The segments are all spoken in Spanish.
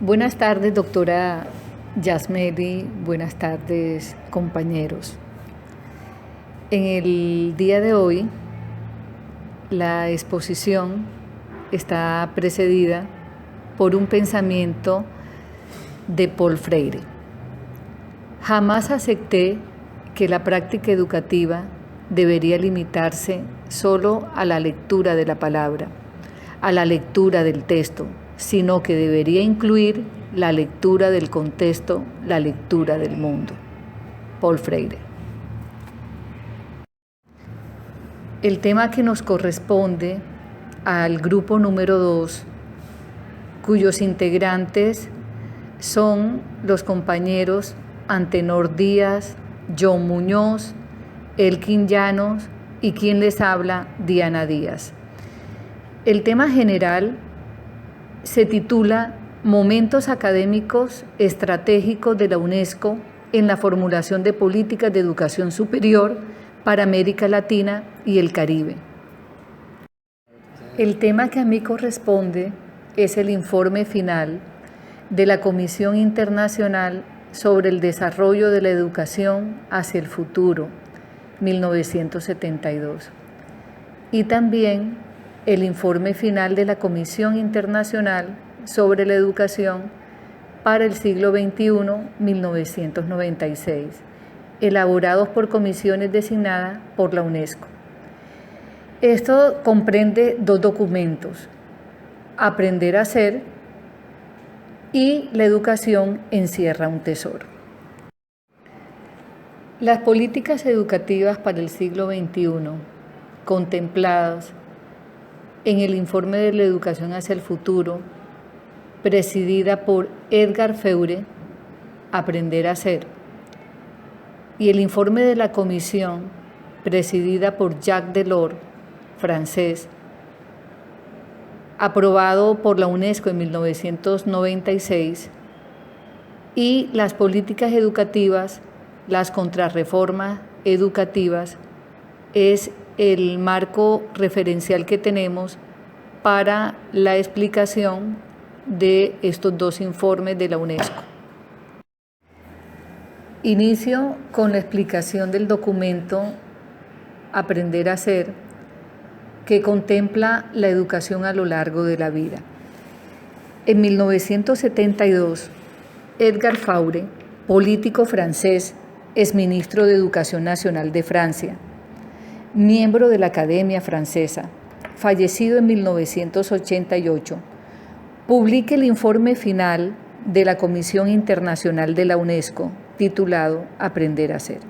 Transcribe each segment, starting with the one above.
Buenas tardes, doctora Yasmeli. Buenas tardes, compañeros. En el día de hoy, la exposición está precedida por un pensamiento de Paul Freire. Jamás acepté que la práctica educativa debería limitarse solo a la lectura de la palabra, a la lectura del texto, sino que debería incluir la lectura del contexto, la lectura del mundo. Paul Freire. El tema que nos corresponde al grupo número 2, cuyos integrantes son los compañeros Antenor Díaz, John Muñoz, Elkin Llanos y quien les habla, Diana Díaz. El tema general se titula Momentos académicos estratégicos de la UNESCO en la formulación de políticas de educación superior para América Latina y el Caribe. El tema que a mí corresponde es el informe final de la Comisión Internacional sobre el Desarrollo de la Educación hacia el Futuro, 1972, y también el informe final de la Comisión Internacional sobre la Educación para el siglo XXI, 1996, elaborados por comisiones designadas por la UNESCO. Esto comprende dos documentos: Aprender a ser y La educación encierra un tesoro. Las políticas educativas para el siglo XXI, contempladas en el informe de la educación hacia el futuro, presidida por Edgar Faure, Aprender a ser, y el informe de la Comisión, presidida por Jacques Delors, francés, aprobado por la UNESCO en 1996, y las políticas educativas, las contrarreformas educativas, es el marco referencial que tenemos para la explicación de estos dos informes de la UNESCO. Inicio con la explicación del documento Aprender a ser, que contempla la educación a lo largo de la vida. En 1972, Edgar Faure, político francés, exministro de Educación Nacional de Francia, miembro de la Academia Francesa, fallecido en 1988, publica el informe final de la Comisión Internacional de la UNESCO, titulado Aprender a ser,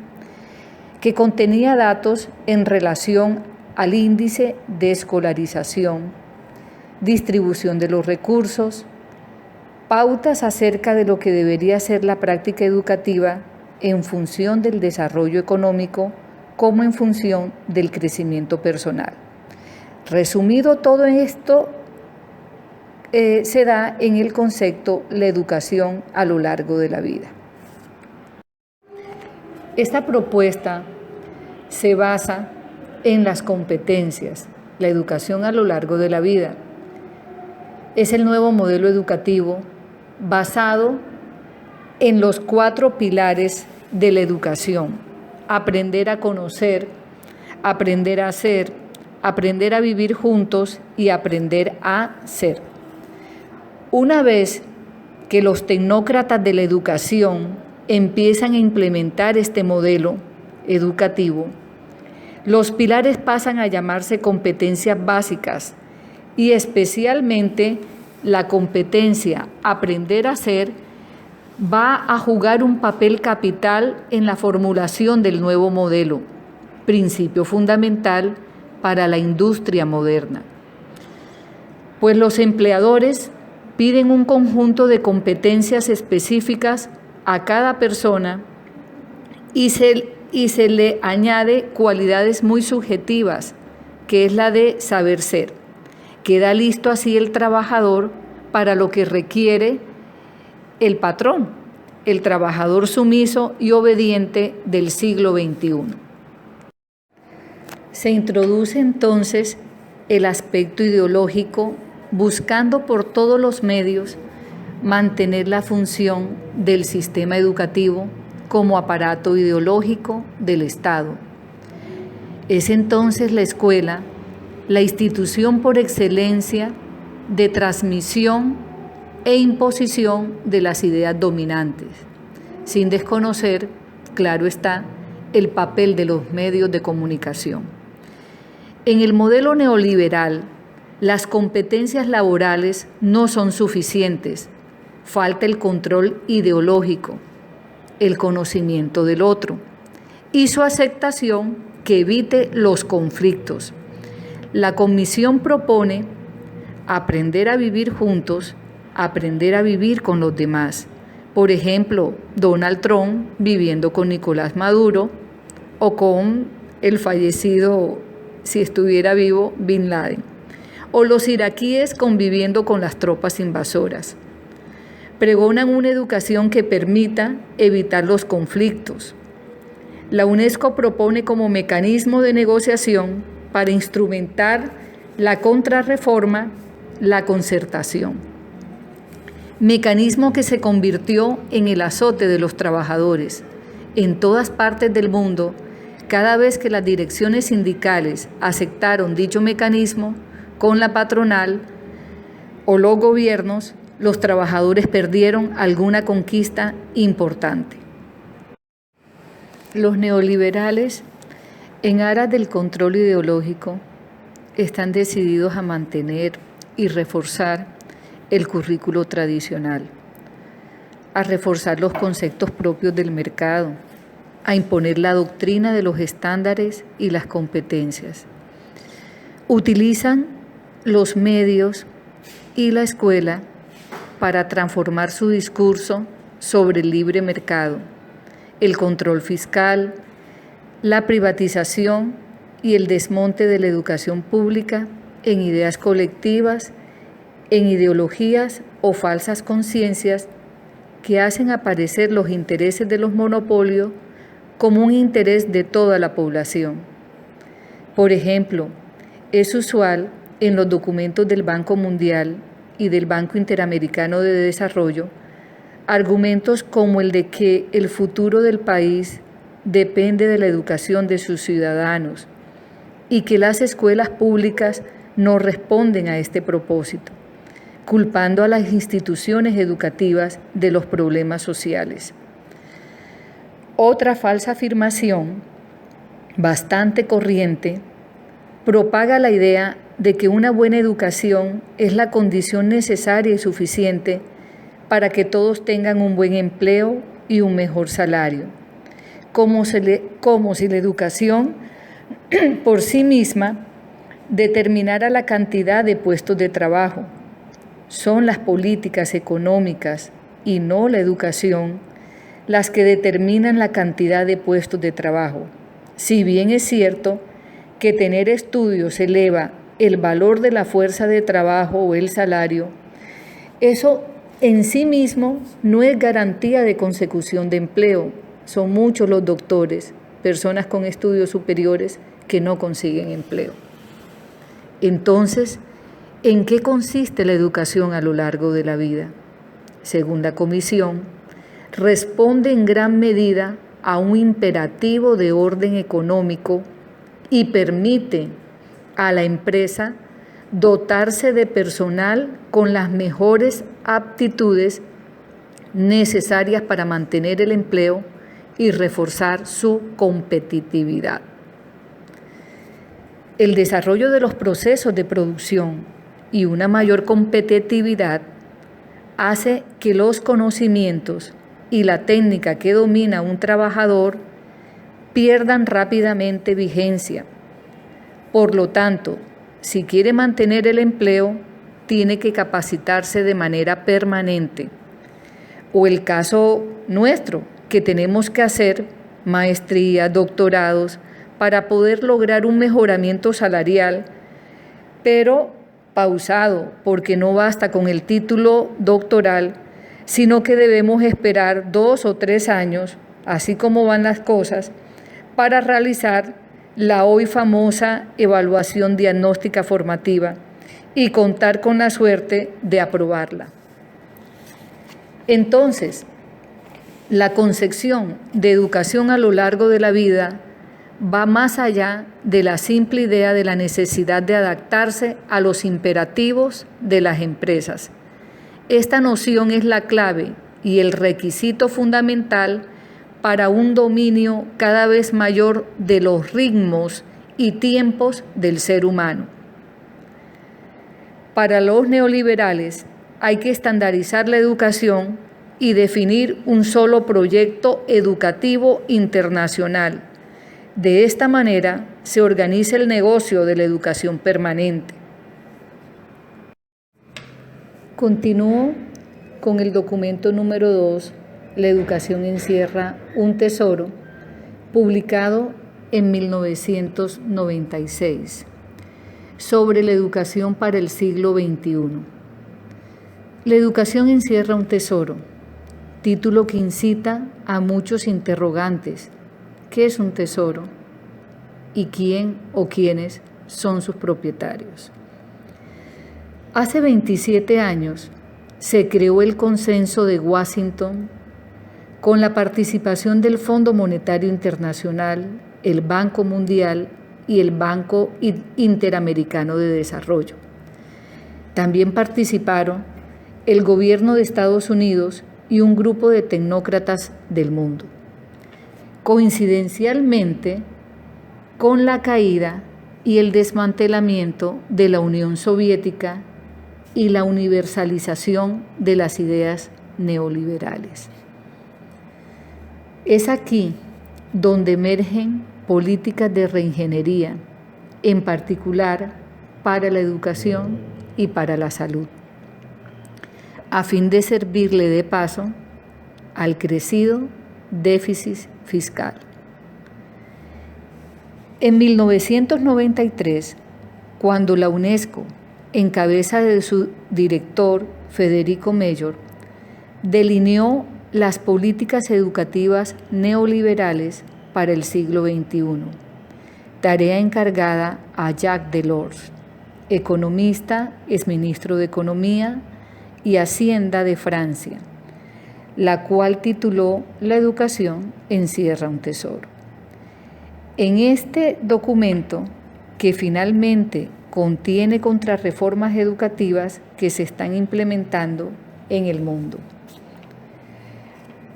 que contenía datos en relación al índice de escolarización, distribución de los recursos, pautas acerca de lo que debería ser la práctica educativa en función del desarrollo económico como en función del crecimiento personal. Resumido todo esto, se da en el concepto la educación a lo largo de la vida. Esta propuesta se basa en las competencias, la educación a lo largo de la vida. Es el nuevo modelo educativo basado en los 4 pilares de la educación: aprender a conocer, aprender a ser, aprender a vivir juntos y aprender a ser. Una vez que los tecnócratas de la educación empiezan a implementar este modelo educativo, los pilares pasan a llamarse competencias básicas y especialmente la competencia aprender a ser va a jugar un papel capital en la formulación del nuevo modelo, principio fundamental para la industria moderna. Pues los empleadores piden un conjunto de competencias específicas a cada persona y se le añade cualidades muy subjetivas, que es la de saber ser. Queda listo así el trabajador para lo que requiere el patrón, el trabajador sumiso y obediente del siglo XXI. Se introduce entonces el aspecto ideológico buscando por todos los medios mantener la función del sistema educativo como aparato ideológico del Estado. Es entonces la escuela la institución por excelencia de transmisión e imposición de las ideas dominantes, sin desconocer, claro está, el papel de los medios de comunicación. En el modelo neoliberal, las competencias laborales no son suficientes, falta el control ideológico, el conocimiento del otro y su aceptación que evite los conflictos. La comisión propone aprender a vivir juntos, aprender a vivir con los demás. Por ejemplo, Donald Trump viviendo con Nicolás Maduro o con el fallecido, si estuviera vivo, Bin Laden. O los iraquíes conviviendo con las tropas invasoras. Pregonan una educación que permita evitar los conflictos. La UNESCO propone como mecanismo de negociación para instrumentar la contrarreforma, la concertación. Mecanismo que se convirtió en el azote de los trabajadores. En todas partes del mundo, cada vez que las direcciones sindicales aceptaron dicho mecanismo con la patronal o los gobiernos, los trabajadores perdieron alguna conquista importante. Los neoliberales, en aras del control ideológico, están decididos a mantener y reforzar el currículo tradicional, a reforzar los conceptos propios del mercado, a imponer la doctrina de los estándares y las competencias. Utilizan los medios y la escuela para transformar su discurso sobre el libre mercado, el control fiscal, la privatización y el desmonte de la educación pública en ideas colectivas, en ideologías o falsas conciencias que hacen aparecer los intereses de los monopolios como un interés de toda la población. Por ejemplo, es usual en los documentos del Banco Mundial y del Banco Interamericano de Desarrollo argumentos como el de que el futuro del país depende de la educación de sus ciudadanos y que las escuelas públicas no responden a este propósito, culpando a las instituciones educativas de los problemas sociales. Otra falsa afirmación, bastante corriente, propaga la idea de que una buena educación es la condición necesaria y suficiente para que todos tengan un buen empleo y un mejor salario, como si la educación por sí misma determinara la cantidad de puestos de trabajo. Son las políticas económicas y no la educación las que determinan la cantidad de puestos de trabajo. Si bien es cierto que tener estudios eleva el valor de la fuerza de trabajo o el salario, eso en sí mismo no es garantía de consecución de empleo. Son muchos los doctores, personas con estudios superiores que no consiguen empleo. Entonces, ¿en qué consiste la educación a lo largo de la vida? Según la comisión, responde en gran medida a un imperativo de orden económico y permite a la empresa dotarse de personal con las mejores aptitudes necesarias para mantener el empleo y reforzar su competitividad. El desarrollo de los procesos de producción y una mayor competitividad hace que los conocimientos y la técnica que domina un trabajador pierdan rápidamente vigencia. Por lo tanto, si quiere mantener el empleo, tiene que capacitarse de manera permanente. O el caso nuestro, que tenemos que hacer maestrías, doctorados, para poder lograr un mejoramiento salarial, pero pausado, porque no basta con el título doctoral, sino que debemos esperar 2 o 3 años, así como van las cosas, para realizar la hoy famosa evaluación diagnóstica formativa y contar con la suerte de aprobarla. Entonces, la concepción de educación a lo largo de la vida va más allá de la simple idea de la necesidad de adaptarse a los imperativos de las empresas. Esta noción es la clave y el requisito fundamental para un dominio cada vez mayor de los ritmos y tiempos del ser humano. Para los neoliberales hay que estandarizar la educación y definir un solo proyecto educativo internacional. De esta manera se organiza el negocio de la educación permanente. Continúo con el documento número 2, La educación encierra un tesoro, publicado en 1996, sobre la educación para el siglo XXI. La educación encierra un tesoro, título que incita a muchos interrogantes. ¿Qué es un tesoro? ¿Y quién o quiénes son sus propietarios? Hace 27 años se creó el Consenso de Washington con la participación del Fondo Monetario Internacional, el Banco Mundial y el Banco Interamericano de Desarrollo. También participaron el gobierno de Estados Unidos y un grupo de tecnócratas del mundo. Coincidencialmente, con la caída y el desmantelamiento de la Unión Soviética y la universalización de las ideas neoliberales. Es aquí donde emergen políticas de reingeniería, en particular para la educación y para la salud, a fin de servirle de paso al crecido déficit fiscal. En 1993, cuando la UNESCO, en cabeza de su director, Federico Mellor, delineó las políticas educativas neoliberales para el siglo XXI, tarea encargada a Jacques Delors, economista, exministro de Economía y Hacienda de Francia, la cual tituló La educación encierra un tesoro. En este documento, que finalmente contiene contrarreformas educativas que se están implementando en el mundo,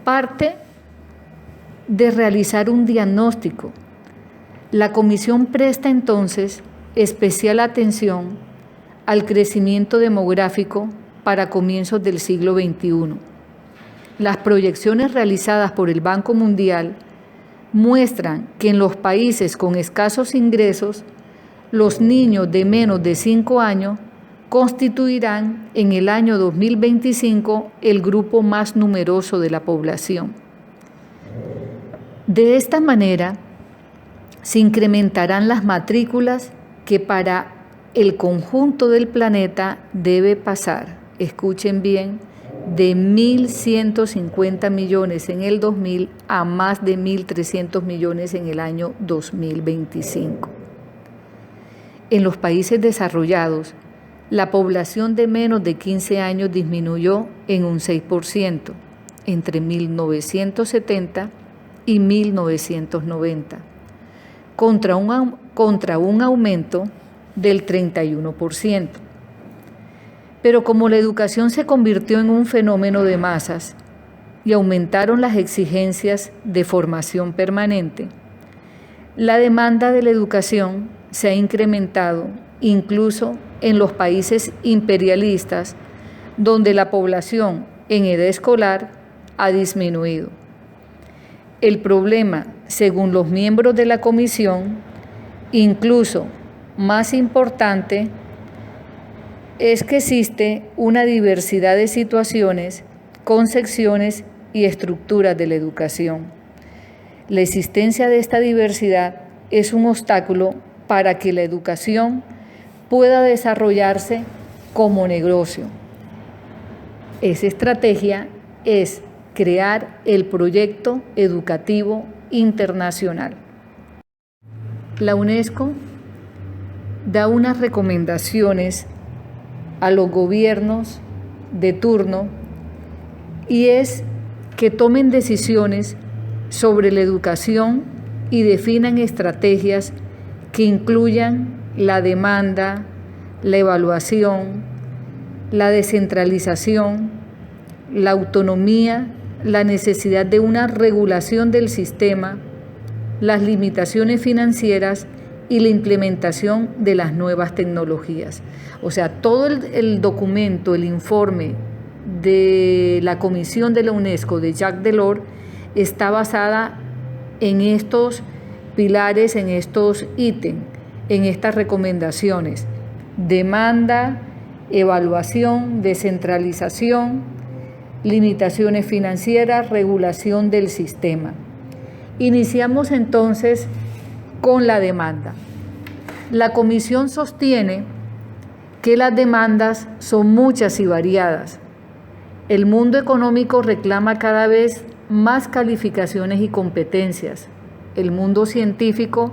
parte de realizar un diagnóstico. La Comisión presta entonces especial atención al crecimiento demográfico para comienzos del siglo XXI. Las proyecciones realizadas por el Banco Mundial muestran que en los países con escasos ingresos, los niños de menos de 5 años constituirán en el año 2025 el grupo más numeroso de la población. De esta manera, se incrementarán las matrículas que para el conjunto del planeta debe pasar, escuchen bien, de 1.150 millones en el 2000 a más de 1.300 millones en el año 2025. En los países desarrollados, la población de menos de 15 años disminuyó en un 6% entre 1970 y 1990, contra un aumento del 31%. Pero como la educación se convirtió en un fenómeno de masas y aumentaron las exigencias de formación permanente, la demanda de la educación se ha incrementado incluso en los países imperialistas, donde la población en edad escolar ha disminuido. El problema, según los miembros de la comisión, incluso más importante, es que existe una diversidad de situaciones, concepciones y estructuras de la educación. La existencia de esta diversidad es un obstáculo para que la educación pueda desarrollarse como negocio. Esa estrategia es crear el proyecto educativo internacional. La UNESCO da unas recomendaciones a los gobiernos de turno y es que tomen decisiones sobre la educación y definan estrategias que incluyan la demanda, la evaluación, la descentralización, la autonomía, la necesidad de una regulación del sistema, las limitaciones financieras y la implementación de las nuevas tecnologías. O sea, todo el documento, el informe de la Comisión de la UNESCO de Jacques Delors está basada en estos pilares, en estos ítems, en estas recomendaciones: demanda, evaluación, descentralización, limitaciones financieras, regulación del sistema. Iniciamos entonces con la demanda. La Comisión sostiene que las demandas son muchas y variadas. El mundo económico reclama cada vez más calificaciones y competencias. El mundo científico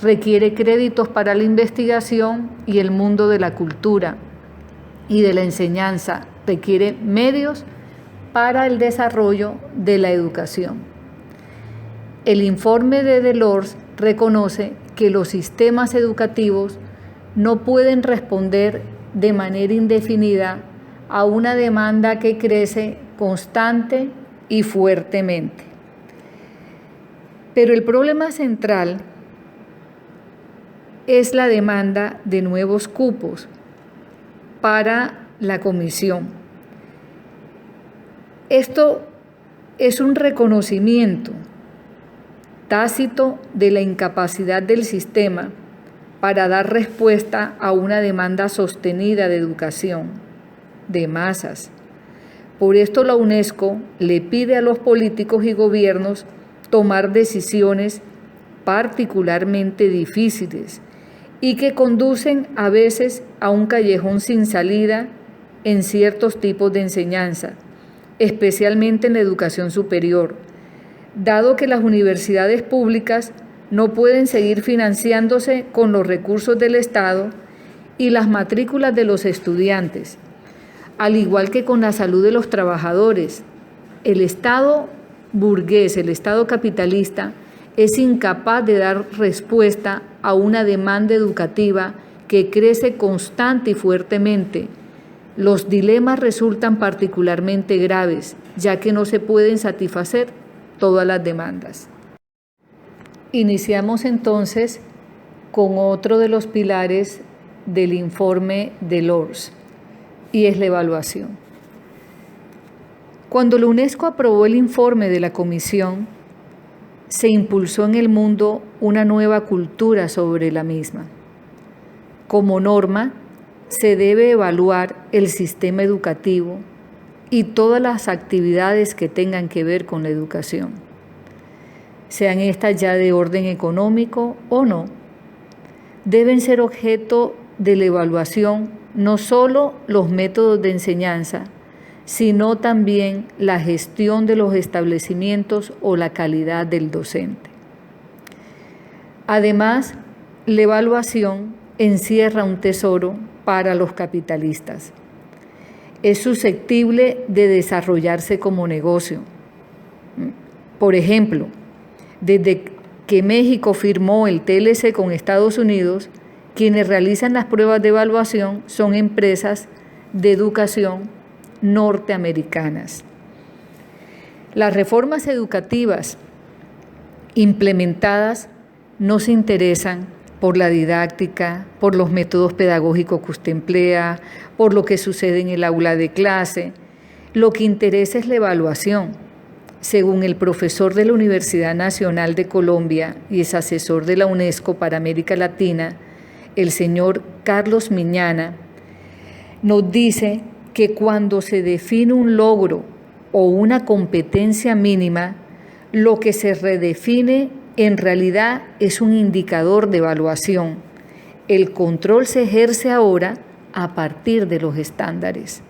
requiere créditos para la investigación y el mundo de la cultura y de la enseñanza requiere medios para el desarrollo de la educación. El informe de Delors reconoce que los sistemas educativos no pueden responder de manera indefinida a una demanda que crece constante y fuertemente. Pero el problema central es la demanda de nuevos cupos para la comisión. Esto es un reconocimiento tácito de la incapacidad del sistema para dar respuesta a una demanda sostenida de educación, de masas. Por esto la UNESCO le pide a los políticos y gobiernos tomar decisiones particularmente difíciles y que conducen a veces a un callejón sin salida en ciertos tipos de enseñanza, especialmente en la educación superior, dado que las universidades públicas no pueden seguir financiándose con los recursos del Estado y las matrículas de los estudiantes, al igual que con la salud de los trabajadores. El Estado burgués, el Estado capitalista, es incapaz de dar respuesta a una demanda educativa que crece constante y fuertemente. Los dilemas resultan particularmente graves, ya que no se pueden satisfacer todas las demandas. Iniciamos entonces con otro de los pilares del informe de Delors, y es la evaluación. Cuando la UNESCO aprobó el informe de la Comisión, se impulsó en el mundo una nueva cultura sobre la misma. Como norma, se debe evaluar el sistema educativo y todas las actividades que tengan que ver con la educación, sean estas ya de orden económico o no. Deben ser objeto de la evaluación no solo los métodos de enseñanza, sino también la gestión de los establecimientos o la calidad del docente. Además, la evaluación encierra un tesoro para los capitalistas. Es susceptible de desarrollarse como negocio. Por ejemplo, desde que México firmó el TLC con Estados Unidos, quienes realizan las pruebas de evaluación son empresas de educación norteamericanas. Las reformas educativas implementadas no se interesan por la didáctica, por los métodos pedagógicos que usted emplea, por lo que sucede en el aula de clase. Lo que interesa es la evaluación. Según el profesor de la Universidad Nacional de Colombia y es asesor de la UNESCO para América Latina, el señor Carlos Miñana, nos dice que cuando se define un logro o una competencia mínima, lo que se redefine en realidad es un indicador de evaluación. El control se ejerce ahora a partir de los estándares.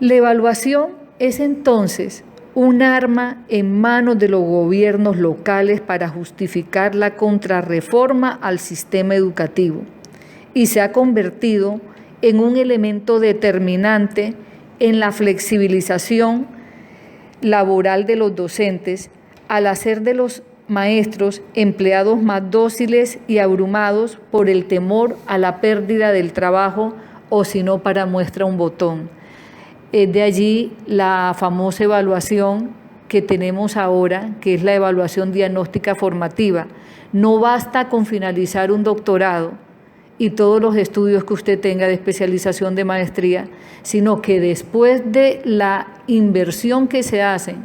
La evaluación es entonces un arma en manos de los gobiernos locales para justificar la contrarreforma al sistema educativo y se ha convertido en un elemento determinante en la flexibilización laboral de los docentes al hacer de los maestros empleados más dóciles y abrumados por el temor a la pérdida del trabajo o si no para muestra un botón. De allí la famosa evaluación que tenemos ahora, que es la evaluación diagnóstica formativa. No basta con finalizar un doctorado y todos los estudios que usted tenga de especialización de maestría, sino que después de la inversión que se hace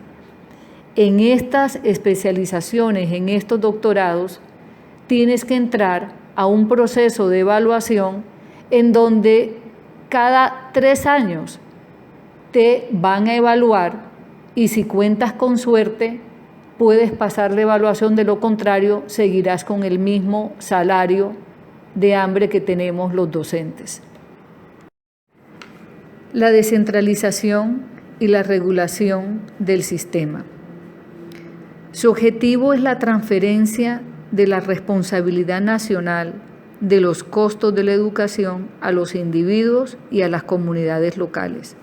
en estas especializaciones, en estos doctorados, tienes que entrar a un proceso de evaluación en donde cada 3 años te van a evaluar y si cuentas con suerte puedes pasar la evaluación, de lo contrario seguirás con el mismo salario de hambre que tenemos los docentes. La descentralización y la regulación del sistema. Su objetivo es la transferencia de la responsabilidad nacional de los costos de la educación a los individuos y a las comunidades locales.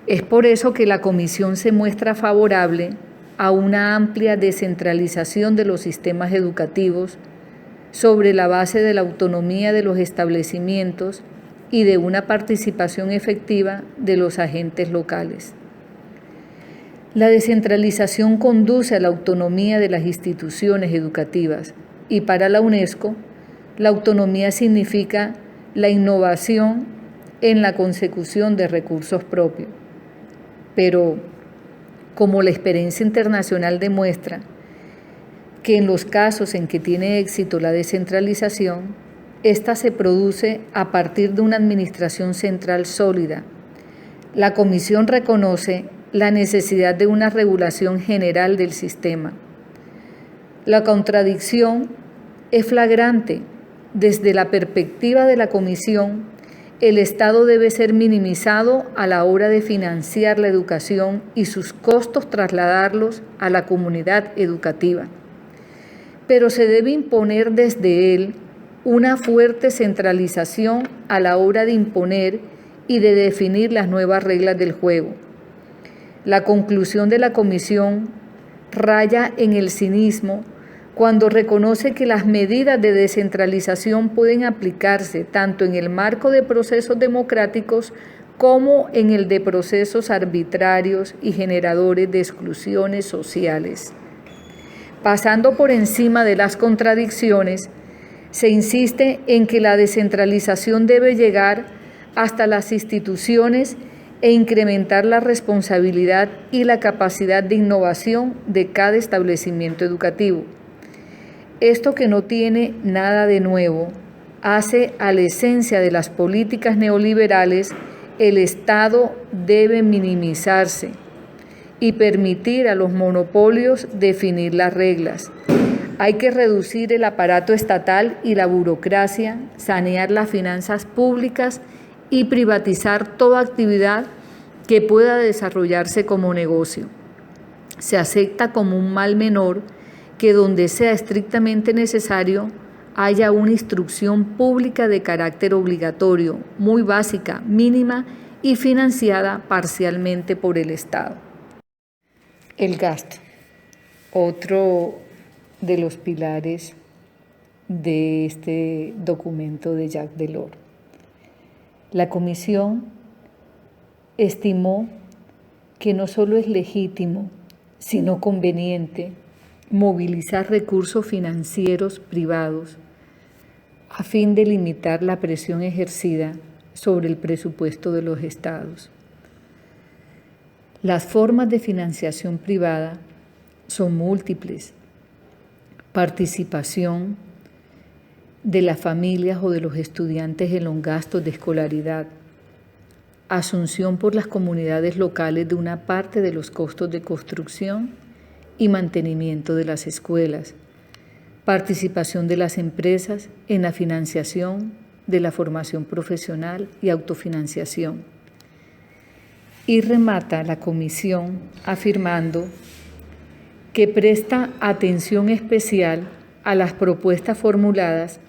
Es por eso que la Comisión se muestra favorable a una amplia descentralización de los sistemas educativos sobre la base de la autonomía de los establecimientos y de una participación efectiva de los agentes locales. La descentralización conduce a la autonomía de las instituciones educativas y para la UNESCO, la autonomía significa la innovación en la consecución de recursos propios. Pero, como la experiencia internacional demuestra que en los casos en que tiene éxito la descentralización, esta se produce a partir de una administración central sólida. La Comisión reconoce la necesidad de una regulación general del sistema. La contradicción es flagrante. Desde la perspectiva de la Comisión, el Estado debe ser minimizado a la hora de financiar la educación y sus costos trasladarlos a la comunidad educativa. Pero se debe imponer desde él una fuerte centralización a la hora de imponer y de definir las nuevas reglas del juego. La conclusión de la Comisión raya en el cinismo cuando reconoce que las medidas de descentralización pueden aplicarse tanto en el marco de procesos democráticos como en el de procesos arbitrarios y generadores de exclusiones sociales. Pasando por encima de las contradicciones, se insiste en que la descentralización debe llegar hasta las instituciones e incrementar la responsabilidad y la capacidad de innovación de cada establecimiento educativo. Esto, que no tiene nada de nuevo, hace a la esencia de las políticas neoliberales. El Estado debe minimizarse y permitir a los monopolios definir las reglas. Hay que reducir el aparato estatal y la burocracia, sanear las finanzas públicas y privatizar toda actividad que pueda desarrollarse como negocio. Se acepta como un mal menor que donde sea estrictamente necesario haya una instrucción pública de carácter obligatorio, muy básica, mínima y financiada parcialmente por el Estado. El gasto, otro de los pilares de este documento de Jacques Delors. La Comisión estimó que no solo es legítimo, sino conveniente movilizar recursos financieros privados a fin de limitar la presión ejercida sobre el presupuesto de los estados. Las formas de financiación privada son múltiples: participación de las familias o de los estudiantes en los gastos de escolaridad, asunción por las comunidades locales de una parte de los costos de construcción y mantenimiento de las escuelas, participación de las empresas en la financiación de la formación profesional y autofinanciación. Y remata la Comisión afirmando que presta atención especial a las propuestas formuladas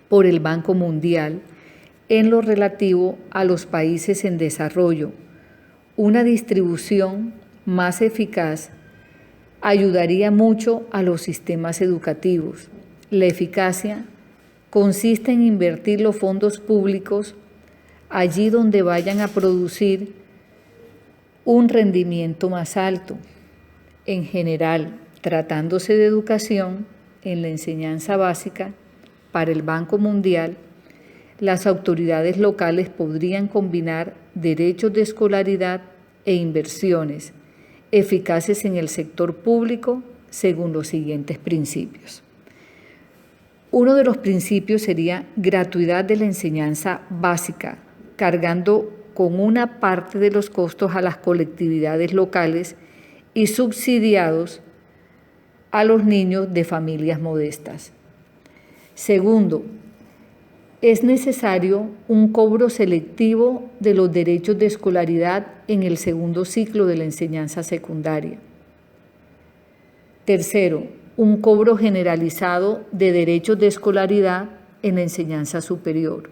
por el Banco Mundial en lo relativo a los países en desarrollo. Una distribución más eficaz ayudaría mucho a los sistemas educativos. La eficacia consiste en invertir los fondos públicos allí donde vayan a producir un rendimiento más alto. En general, tratándose de educación en la enseñanza básica para el Banco Mundial, las autoridades locales podrían combinar derechos de escolaridad e inversiones eficaces en el sector público según los siguientes principios. Uno de los principios sería gratuidad de la enseñanza básica, cargando con una parte de los costos a las colectividades locales y subsidiados a los niños de familias modestas. Segundo, es necesario un cobro selectivo de los derechos de escolaridad en el segundo ciclo de la enseñanza secundaria. Tercero, un cobro generalizado de derechos de escolaridad en la enseñanza superior.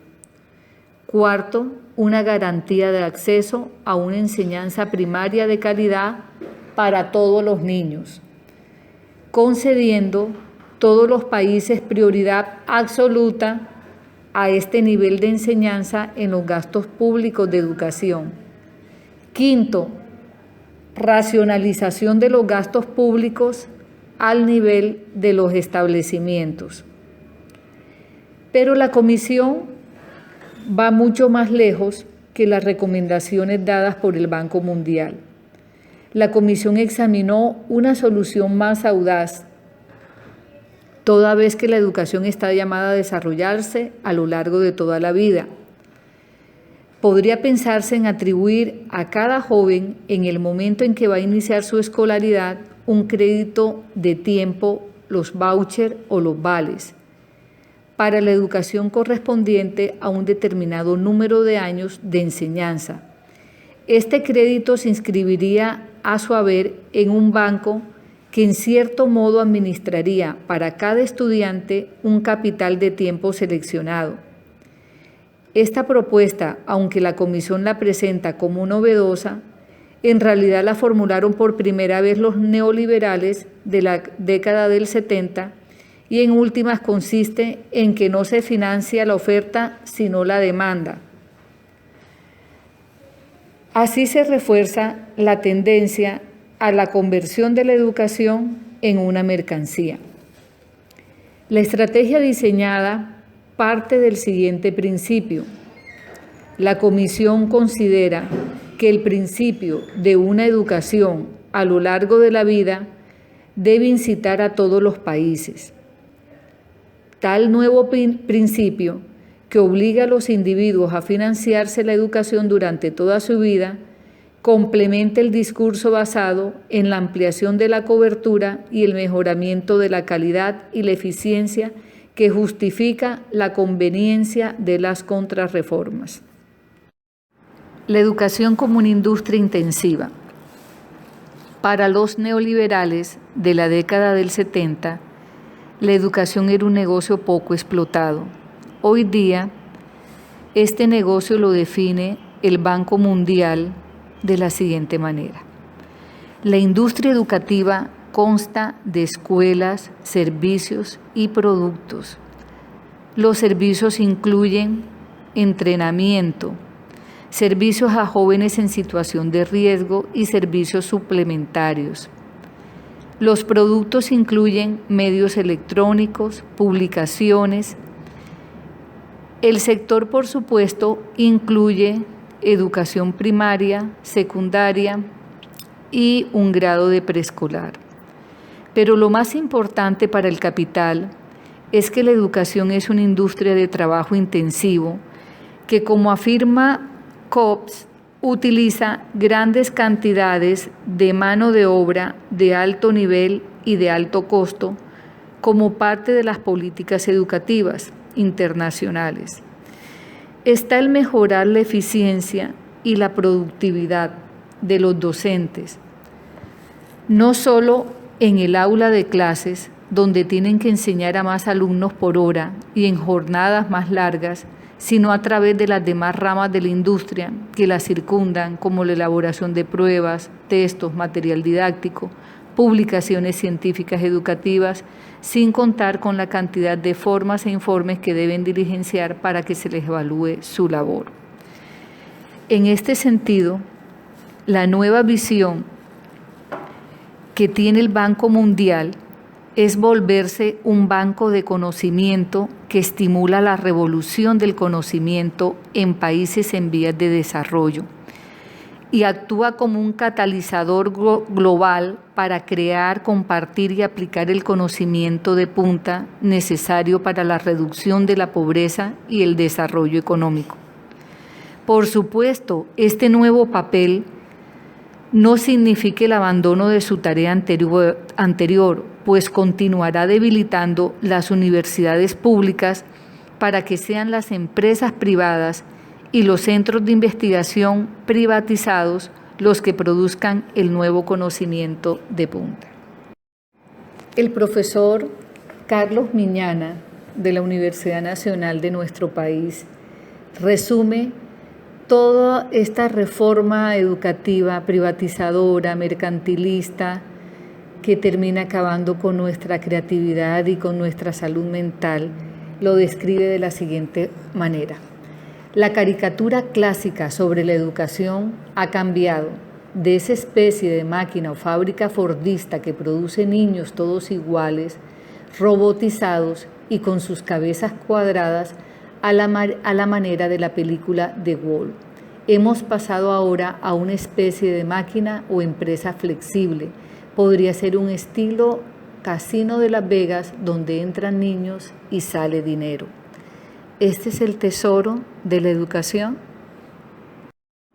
Cuarto, una garantía de acceso a una enseñanza primaria de calidad para todos los niños, concediendo todos los países prioridad absoluta a este nivel de enseñanza en los gastos públicos de educación. Quinto, racionalización de los gastos públicos al nivel de los establecimientos. Pero la Comisión va mucho más lejos que las recomendaciones dadas por el Banco Mundial. La Comisión examinó una solución más audaz, toda vez que la educación está llamada a desarrollarse a lo largo de toda la vida. Podría pensarse en atribuir a cada joven, en el momento en que va a iniciar su escolaridad, un crédito de tiempo, los vouchers o los vales, para la educación correspondiente a un determinado número de años de enseñanza. Este crédito se inscribiría a su haber en un banco que en cierto modo administraría para cada estudiante un capital de tiempo seleccionado. Esta propuesta, aunque la Comisión la presenta como novedosa, en realidad la formularon por primera vez los neoliberales de la década del 70 y en últimas consiste en que no se financia la oferta sino la demanda. Así se refuerza la tendencia a la conversión de la educación en una mercancía. La estrategia diseñada parte del siguiente principio. La Comisión considera que el principio de una educación a lo largo de la vida debe incitar a todos los países. Tal nuevo principio, que obliga a los individuos a financiarse la educación durante toda su vida, complementa el discurso basado en la ampliación de la cobertura y el mejoramiento de la calidad y la eficiencia que justifica la conveniencia de las contrarreformas. La educación como una industria intensiva. Para los neoliberales de la década del 70, la educación era un negocio poco explotado. Hoy día, este negocio lo define el Banco Mundial de la siguiente manera. La industria educativa consta de escuelas, servicios y productos. Los servicios incluyen entrenamiento, servicios a jóvenes en situación de riesgo y servicios suplementarios. Los productos incluyen medios electrónicos, publicaciones. El sector, por supuesto, incluye educación primaria, secundaria y un grado de preescolar. Pero lo más importante para el capital es que la educación es una industria de trabajo intensivo que, como afirma Cobbs, utiliza grandes cantidades de mano de obra de alto nivel y de alto costo como parte de las políticas educativas internacionales. Está el mejorar la eficiencia y la productividad de los docentes, no solo en el aula de clases, donde tienen que enseñar a más alumnos por hora y en jornadas más largas sino a través de las demás ramas de la industria que la circundan, como la elaboración de pruebas, textos, material didáctico, publicaciones científicas educativas, sin contar con la cantidad de formas e informes que deben diligenciar para que se les evalúe su labor. En este sentido, la nueva visión que tiene el Banco Mundial es volverse un banco de conocimiento que estimula la revolución del conocimiento en países en vías de desarrollo y actúa como un catalizador global para crear, compartir y aplicar el conocimiento de punta necesario para la reducción de la pobreza y el desarrollo económico. Por supuesto, este nuevo papel no significa el abandono de su tarea anterior, pues continuará debilitando las universidades públicas para que sean las empresas privadas y los centros de investigación privatizados los que produzcan el nuevo conocimiento de punta. El profesor Carlos Miñana, de la Universidad Nacional de nuestro país, resume toda esta reforma educativa privatizadora, mercantilista, que termina acabando con nuestra creatividad y con nuestra salud mental, lo describe de la siguiente manera. La caricatura clásica sobre la educación ha cambiado de esa especie de máquina o fábrica fordista que produce niños todos iguales, robotizados y con sus cabezas cuadradas, a la manera de la película The Wall. Hemos pasado ahora a una especie de máquina o empresa flexible. Podría ser un estilo Casino de Las Vegas donde entran niños y sale dinero. ¿Este es el tesoro de la educación?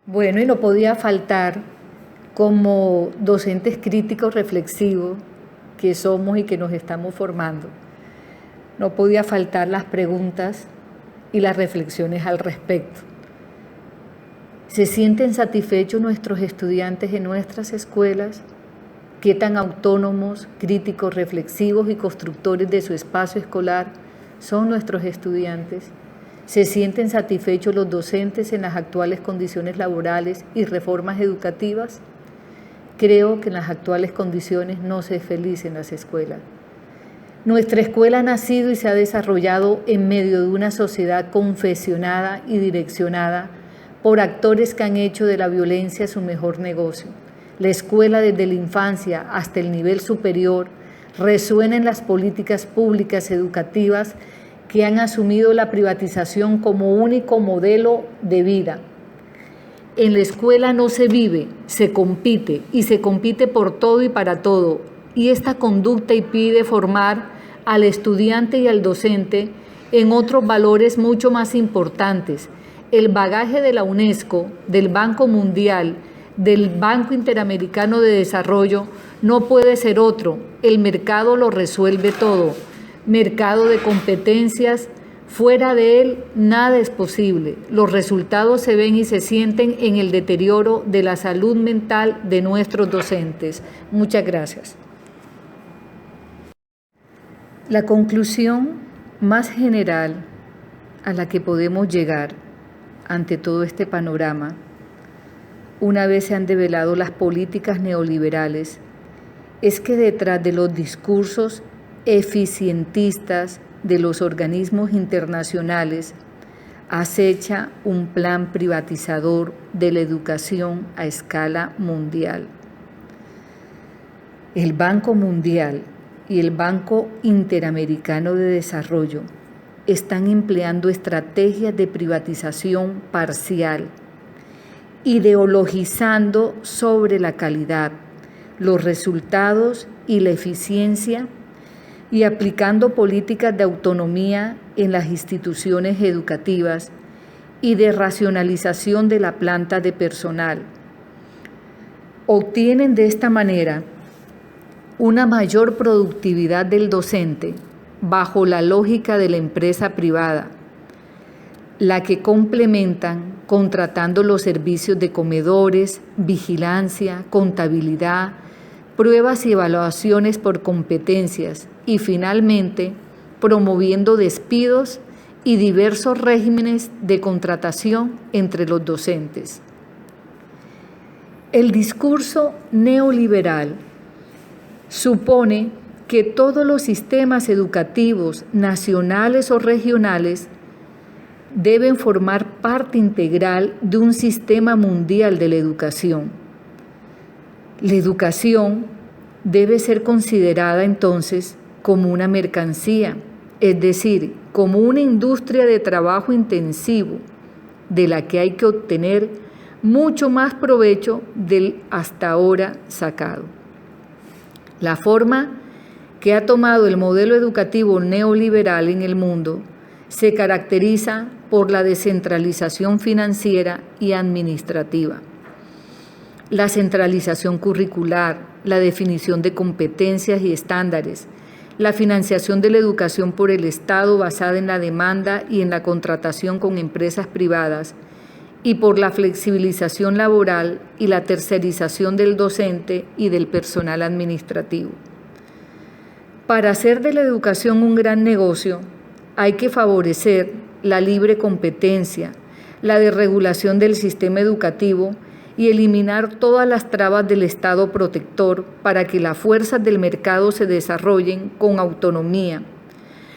Bueno, y no podía faltar, como docentes críticos reflexivos que somos y que nos estamos formando, no podía faltar las preguntas y las reflexiones al respecto. ¿Se sienten satisfechos nuestros estudiantes en nuestras escuelas? ¿Qué tan autónomos, críticos, reflexivos y constructores de su espacio escolar son nuestros estudiantes? ¿Se sienten satisfechos los docentes en las actuales condiciones laborales y reformas educativas? Creo que en las actuales condiciones no se es feliz en las escuelas. Nuestra escuela ha nacido y se ha desarrollado en medio de una sociedad confesionada y direccionada por actores que han hecho de la violencia su mejor negocio. La escuela, desde la infancia hasta el nivel superior, resuena en las políticas públicas educativas que han asumido la privatización como único modelo de vida. En la escuela no se vive, se compite, y se compite por todo y para todo, y esta conducta impide formar al estudiante y al docente en otros valores mucho más importantes. El bagaje de la UNESCO, del Banco Mundial, del Banco Interamericano de Desarrollo no puede ser otro. El mercado lo resuelve todo. Mercado de competencias, fuera de él nada es posible. Los resultados se ven y se sienten en el deterioro de la salud mental de nuestros docentes. Muchas gracias. La conclusión más general a la que podemos llegar ante todo este panorama, una vez se han develado las políticas neoliberales, es que detrás de los discursos eficientistas de los organismos internacionales acecha un plan privatizador de la educación a escala mundial. El Banco Mundial y el Banco Interamericano de Desarrollo están empleando estrategias de privatización parcial, ideologizando sobre la calidad, los resultados y la eficiencia y aplicando políticas de autonomía en las instituciones educativas y de racionalización de la planta de personal. Obtienen de esta manera una mayor productividad del docente bajo la lógica de la empresa privada, la que complementan contratando los servicios de comedores, vigilancia, contabilidad, pruebas y evaluaciones por competencias y finalmente promoviendo despidos y diversos regímenes de contratación entre los docentes. El discurso neoliberal supone que todos los sistemas educativos, nacionales o regionales, deben formar parte integral de un sistema mundial de la educación. La educación debe ser considerada entonces como una mercancía, es decir, como una industria de trabajo intensivo, de la que hay que obtener mucho más provecho del hasta ahora sacado. La forma que ha tomado el modelo educativo neoliberal en el mundo se caracteriza por la descentralización financiera y administrativa, la centralización curricular, la definición de competencias y estándares, la financiación de la educación por el Estado basada en la demanda y en la contratación con empresas privadas, y por la flexibilización laboral y la tercerización del docente y del personal administrativo. Para hacer de la educación un gran negocio, hay que favorecer la libre competencia, la desregulación del sistema educativo y eliminar todas las trabas del Estado protector para que las fuerzas del mercado se desarrollen con autonomía.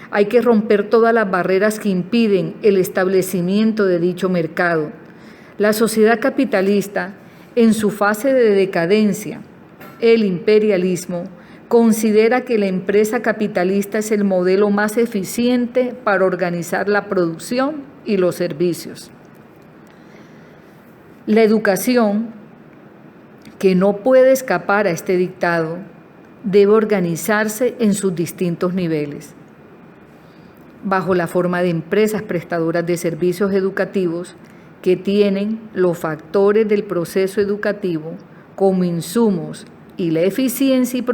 Hay que romper todas las barreras que impiden el establecimiento de dicho mercado. La sociedad capitalista, en su fase de decadencia, el imperialismo, considera que la empresa capitalista es el modelo más eficiente para organizar la producción y los servicios. La educación, que no puede escapar a este dictado, debe organizarse en sus distintos niveles, bajo la forma de empresas prestadoras de servicios educativos que tienen los factores del proceso educativo como insumos y la eficiencia y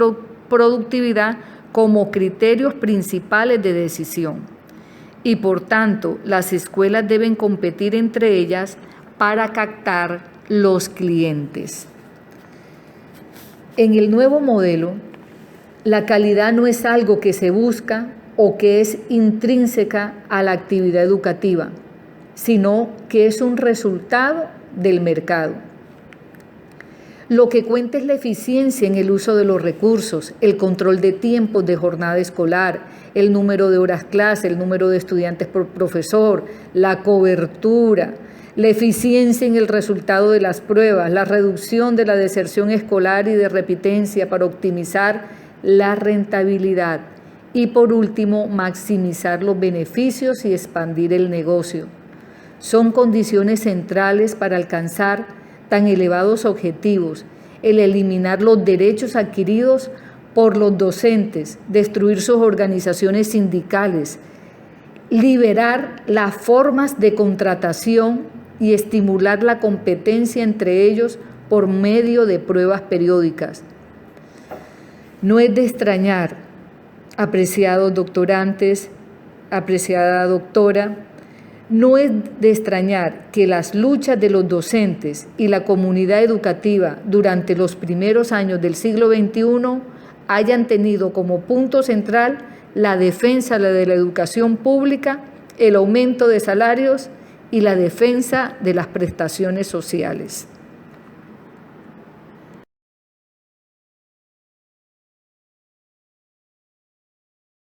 productividad como criterios principales de decisión. Y por tanto, las escuelas deben competir entre ellas para captar los clientes. En el nuevo modelo, la calidad no es algo que se busca o que es intrínseca a la actividad educativa, sino que es un resultado del mercado. Lo que cuenta es la eficiencia en el uso de los recursos, el control de tiempos de jornada escolar, el número de horas clase, el número de estudiantes por profesor, la cobertura, la eficiencia en el resultado de las pruebas, la reducción de la deserción escolar y de repitencia para optimizar la rentabilidad y, por último, maximizar los beneficios y expandir el negocio. Son condiciones centrales para alcanzar tan elevados objetivos: el eliminar los derechos adquiridos por los docentes, destruir sus organizaciones sindicales, liberar las formas de contratación y estimular la competencia entre ellos por medio de pruebas periódicas. No es de extrañar, apreciados doctorantes, apreciada doctora, no es de extrañar que las luchas de los docentes y la comunidad educativa durante los primeros años del siglo XXI hayan tenido como punto central la defensa de la educación pública, el aumento de salarios y la defensa de las prestaciones sociales.